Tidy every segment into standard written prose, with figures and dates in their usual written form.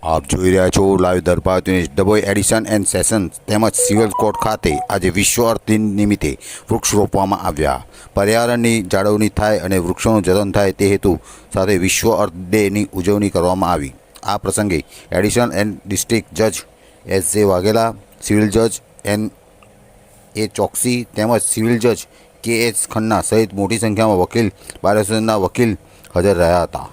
આપ જોઈ રહ્યા છો live Darbar news Dabhoi addition and sessions તેમજ સિવિલ કોર્ટ ખાતે આજે વિશ્વ અર્થ દિન નિમિત્તે વૃક્ષ રોપવામાં આવ્યા। પર્યાવરણની જાળવણી થાય અને વૃક્ષોનું જતન થાય તે હેતુ સાથે વિશ્વ અર્થ ડેની ઉજવણી કરવામાં આવી। આ પ્રસંગે એડિશનલ એન્ડ ડિસ્ટ્રિક્ટ જજ એસ.જે. વાઘેલા, સિવિલ જજ એન.એ. ચોકસી તેમજ સિવિલ જજ કે.એચ. ખન્ના સહિત મોટી સંખ્યામાં વકીલ બાર એસોસિએશનના વકીલ હાજર રહ્યા હતા।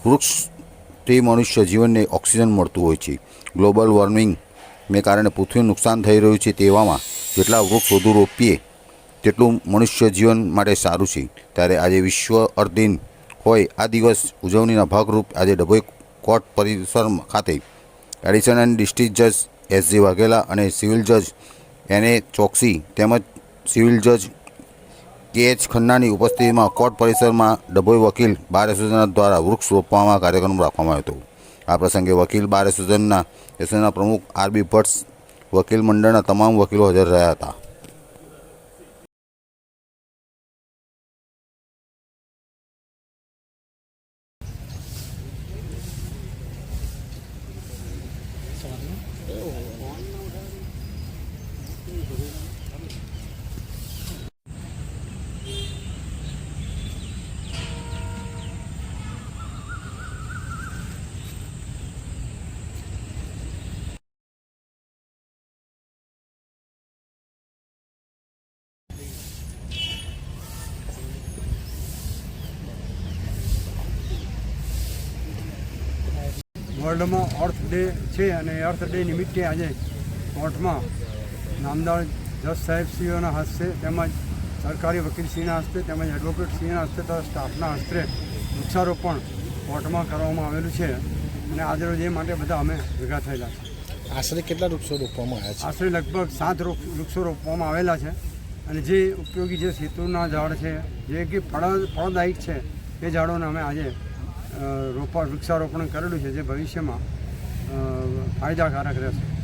વૃક્ષથી મનુષ્ય જીવનને ઓક્સિજન મળતું હોય છે। ગ્લોબલ વોર્મિંગને કારણે પૃથ્વીનું નુકસાન થઈ રહ્યું છે, તેવામાં જેટલા વૃક્ષ વધુ રોપીએ તેટલું મનુષ્ય જીવન માટે સારું છે। ત્યારે આજે વિશ્વ અર્થ દિન હોય આ દિવસ ઉજવણીના ભાગરૂપ આજે ડભોઈ કોર્ટ પરિસર ખાતે એડિશનલ એન્ડ ડિસ્ટ્રિક્ટ જજ એસ.જે. વાઘેલા અને સિવિલ જજ એન.એ. ચોકસી તેમજ સિવિલ જજ કે.એચ. ખન્નાની ઉપસ્થિતિમાં કોર્ટ પરિસરમાં ડભોઈ વકીલ બાર એસોસિએશન દ્વારા વૃક્ષ રોપવામાં કાર્યક્રમ રાખવામાં આવ્યો હતો। આ પ્રસંગે વકીલ બાર એસોસિએશનના પ્રમુખ આર.બી. ભટ્ટ, વકીલ મંડળના તમામ વકીલો હાજર રહ્યા હતા। વર્લ્ડમાં અર્થ ડે છે અને અર્થ ડે નિમિત્તે આજે કોર્ટમાં નામદાર જજ સાહેબશ્રીઓના હસ્તે તેમજ સરકારી વકીલશ્રીના હસ્તે તેમજ એડવોકેટશ્રીના હસ્તે તથા સ્ટાફના હસ્તે વૃક્ષારોપણ કોર્ટમાં કરવામાં આવેલું છે અને આજરોજ એ માટે બધા અમે ભેગા થયેલા છે। આશરે કેટલા વૃક્ષો રોપવામાં આવ્યા છે? આશરે લગભગ 7 વૃક્ષો રોપવામાં આવેલા છે અને જે ઉપયોગી જે સેતુના ઝાડ છે, જે કે ફળદાયક છે, એ ઝાડોને અમે આજે વૃક્ષારોપણ કરેલું છે, જે ભવિષ્યમાં ફાયદાકારક રહેશે।